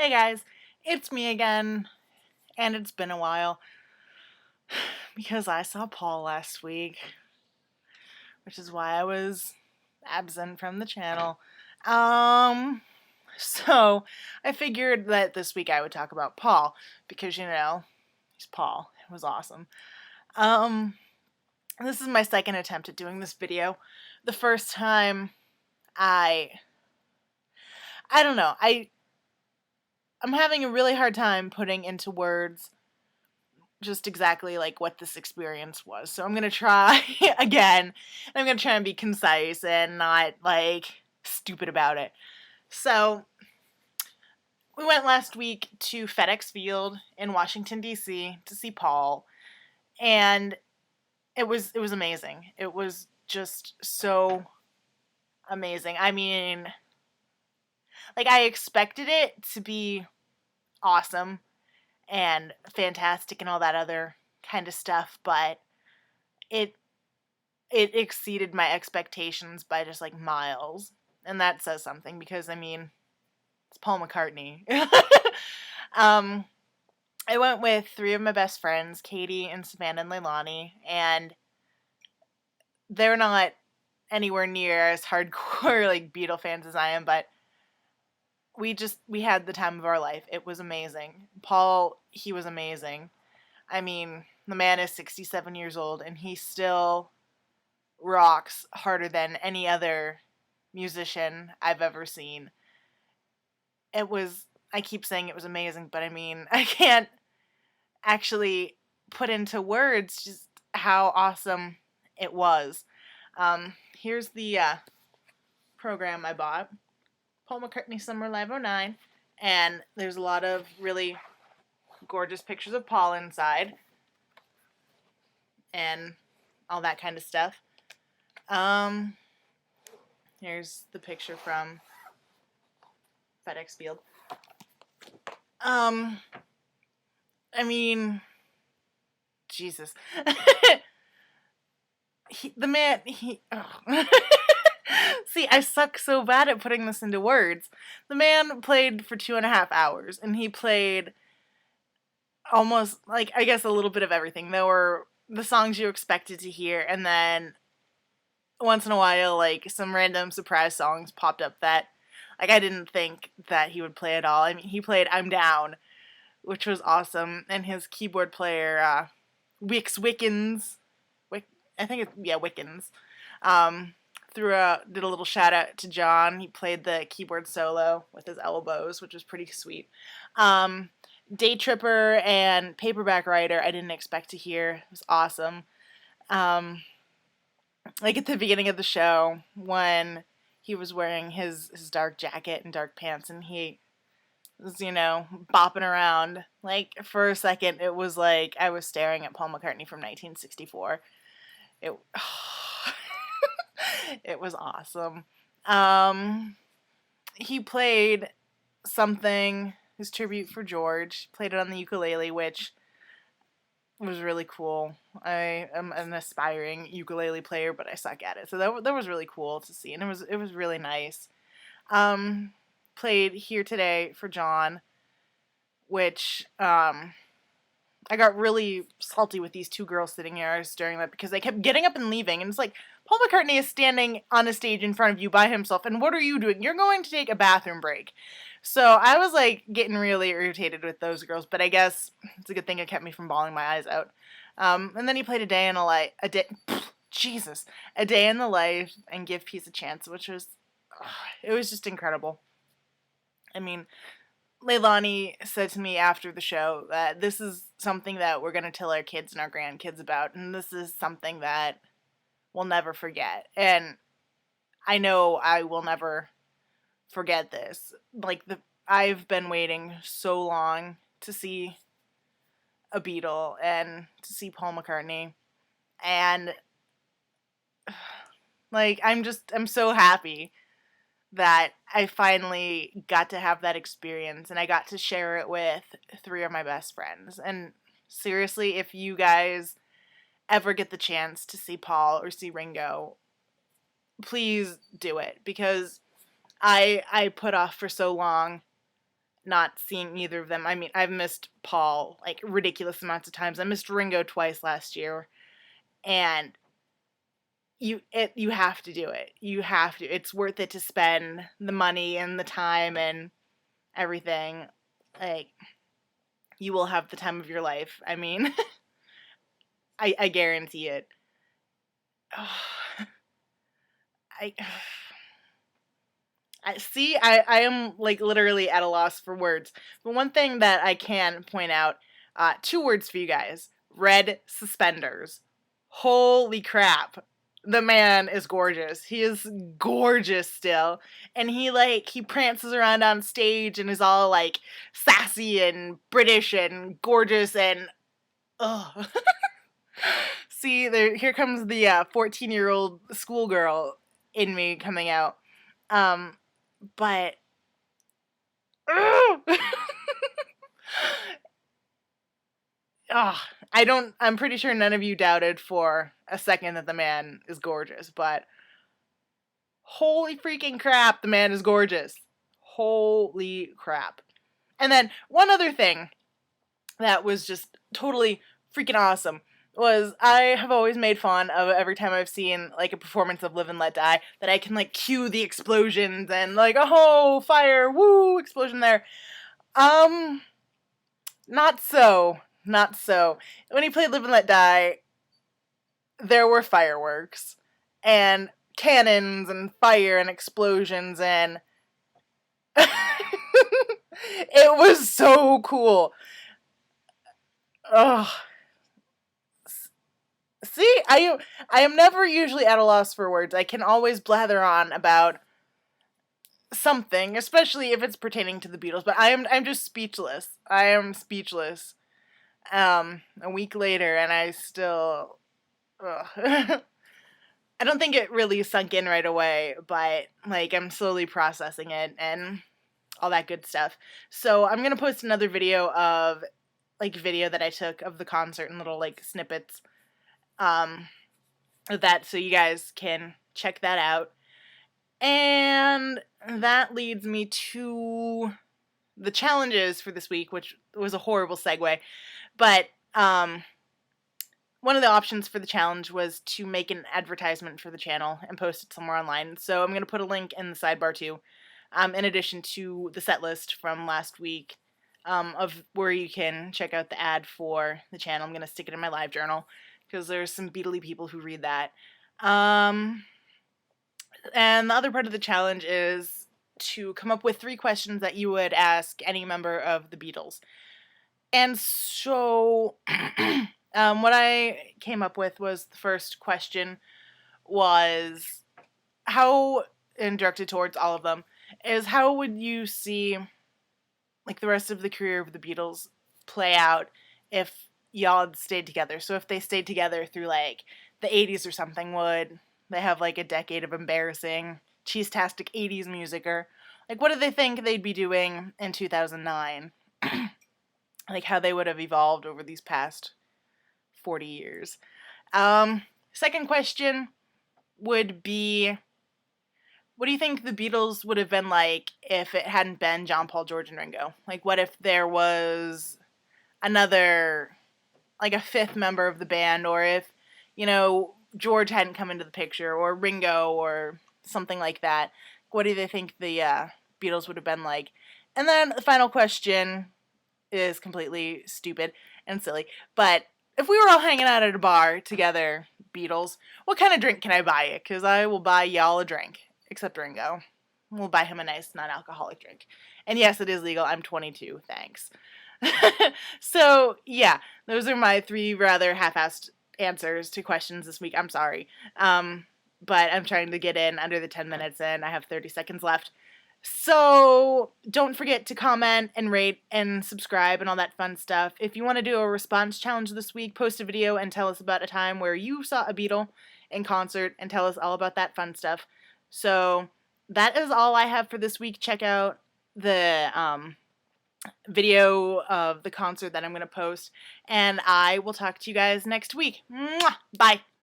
Hey guys, it's me again, and it's been a while because I saw Paul last week, which is why I was absent from the channel. Um, so I figured that this week I would talk about Paul because he's Paul. It was awesome. Um, this is my second attempt at doing this video. The first time I don't know, I'm having a really hard time putting into words just exactly like what this experience was. So I'm gonna try again. I'm gonna try and be concise and not like stupid about it. So we went last week to FedEx Field in Washington D.C. to see Paul, and it was amazing. It was just so amazing. I mean, like I expected it to be awesome and fantastic and all that other kind of stuff, but it it exceeded my expectations by just like miles. And that says something because I mean, it's Paul McCartney. um, I went with three of my best friends, Katie and Savannah and Leilani, and they're not anywhere near as hardcore like Beatle fans as I am, but we had the time of our life. It was amazing. Paul, he was amazing. I mean, the man is 67 years old and he still rocks harder than any other musician I've ever seen. I keep saying it was amazing, but I mean, I can't actually put into words just how awesome it was. Here's the program I bought, Paul McCartney Summer Live '09, and there's a lot of really gorgeous pictures of Paul inside and all that kind of stuff. Here's the picture from FedEx Field. I mean, Jesus. The man, See, I suck so bad at putting this into words. The man played for 2.5 hours, and he played almost, like, I guess a little bit of everything. There were the songs you expected to hear, and then once in a while, like, some random surprise songs popped up that, like, I didn't think that he would play at all. I mean, he played I'm Down, which was awesome, and his keyboard player, Wickens, I think it's, yeah, Wickens, did a little shout out to John. He played the keyboard solo with his elbows, which was pretty sweet. Day Tripper and Paperback Writer I didn't expect to hear. It was awesome. Like at the beginning of the show when he was wearing his dark jacket and dark pants and he was, bopping around. Like for a second it was like I was staring at Paul McCartney from 1964. It it was awesome. He played something, his tribute for George, played it on the ukulele, which was really cool. I am an aspiring ukulele player, but I suck at it. So that was really cool to see, and it was really nice. Played Here Today for John, which I got really salty with these two girls sitting here during that because they kept getting up and leaving, and it's like Paul McCartney is standing on a stage in front of you by himself, and what are you doing? You're going to take a bathroom break. So I was like getting really irritated with those girls, but I guess it's a good thing it kept me from bawling my eyes out. And then he played A Day in the Life and Give Peace a Chance, which was, it was just incredible. I mean, Leilani said to me after the show that this is something that we're going to tell our kids and our grandkids about, and this is something that we'll never forget. And I know I will never forget this. Like, I've been waiting so long to see a Beatle and to see Paul McCartney, and like I'm so happy that I finally got to have that experience and I got to share it with three of my best friends. And seriously, if you guys ever get the chance to see Paul or see Ringo, please do it, because I put off for so long not seeing either of them. I mean, I've missed Paul like ridiculous amounts of times. I missed Ringo twice last year, and you have to do it. You have to. It's worth it to spend the money and the time and everything. Like, you will have the time of your life. I mean, I guarantee it. I I see. I am like literally at a loss for words. But one thing that I can point out, 2 words for you guys: red suspenders. Holy crap! The man is gorgeous. He is gorgeous still, and he prances around on stage and is all like sassy and British and gorgeous and ugh. See, here comes the 14-year-old schoolgirl in me coming out. But I'm pretty sure none of you doubted for a second that the man is gorgeous, but holy freaking crap, the man is gorgeous. Holy crap. And then one other thing that was just totally freaking awesome was I have always made fun of every time I've seen like a performance of Live and Let Die that I can like cue the explosions and like, oh, fire, woo, explosion there. Not so. Not so. When he played Live and Let Die, there were fireworks and cannons and fire and explosions and it was so cool. Ugh. See, I am never usually at a loss for words. I can always blather on about something, especially if it's pertaining to the Beatles, but I'm just speechless. I am speechless. A week later and I still I don't think it really sunk in right away, but like I'm slowly processing it and all that good stuff. So I'm gonna post another video that I took of the concert and little like snippets of that, so you guys can check that out. And that leads me to the challenges for this week, which was a horrible segue. But one of the options for the challenge was to make an advertisement for the channel and post it somewhere online. So I'm going to put a link in the sidebar too, in addition to the set list from last week, of where you can check out the ad for the channel. I'm going to stick it in my live journal because there's some Beatly people who read that. And the other part of the challenge is to come up with 3 questions that you would ask any member of the Beatles. And so what I came up with was the first question was and directed towards all of them, is how would you see like the rest of the career of the Beatles play out if y'all had stayed together? So if they stayed together through like the 80s or something, would they have like a decade of embarrassing cheese-tastic 80s music, or like what do they think they'd be doing in 2009? Like how they would have evolved over these past 40 years. Second question would be, what do you think the Beatles would have been like if it hadn't been John, Paul, George, and Ringo? Like what if there was another, like a 5th member of the band, or if, George hadn't come into the picture, or Ringo, or something like that? What do they think the Beatles would have been like? And then the final question is completely stupid and silly, but if we were all hanging out at a bar together, Beatles, what kind of drink can I buy you? Because I will buy y'all a drink, except Ringo. We'll buy him a nice non-alcoholic drink. And yes, it is legal. I'm 22. Thanks. So, yeah, those are my 3 rather half-assed answers to questions this week. I'm sorry. But I'm trying to get in under the 10 minutes, and I have 30 seconds left. So don't forget to comment and rate and subscribe and all that fun stuff. If you want to do a response challenge this week, post a video and tell us about a time where you saw a Beatle in concert and tell us all about that fun stuff. So that is all I have for this week. Check out the video of the concert that I'm going to post, and I will talk to you guys next week. Mwah! Bye!